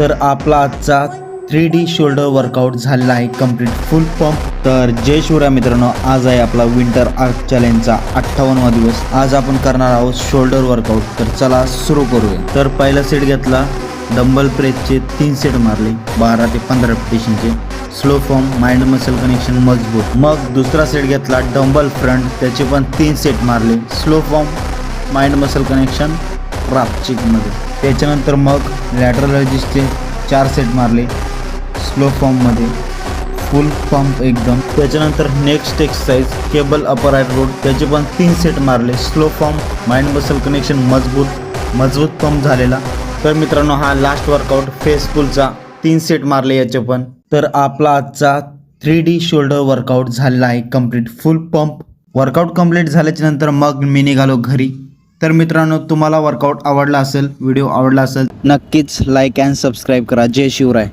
तर आपला आजचा 3D शोल्डर वर्कआउट झालेला आहे कंप्लीट फुल पंप। तर जय शिवराय मित्रांनो, आज आहे आपला विंटर आर्क चॅलेंजचा 58वा दिवस। आज आपण करणार आहोत शोल्डर वर्कआउट। तर चला सुरू करूया। तर पहिला सेट घेतला, डंबल प्रेसचे 3 सेट मारले 12 ते 15 रेपिटेशनचे, slow form mind muscle connection मजबूत। मग दुसरा सेट घेतला, डंबल फ्रंट, त्याचे पण 3 सेट मारले, slow form mind muscle connection राप चिकमध्ये। त्याच्यानंतर मग लॅटरल रजिस्टचे 4 सेट मारले स्लो फॉर्ममध्ये, फुल पंप एकदम। त्याच्यानंतर next exercise cable upright row, त्याचे पण 3 सेट मारले, slow form mind muscle connection मजबूत पंप झालेला। तर मित्रांनो, हा लास्ट वर्कआउट फेस पुलचा 3 सेट मारले याचे पण। तर आपला आजचा 3D शोल्डर वर्कआउट झालेला आहे कंप्लीट फुल पंप। वर्कआउट कंप्लीट झाल्याच्या नंतर मग मी निघालो घरी। तर मित्रांनो, तुम्हाला वर्कआउट आवडला असेल, व्हिडिओ आवडला असेल, नक्कीच लाईक अँड सबस्क्राईब करा। जय शिवराय।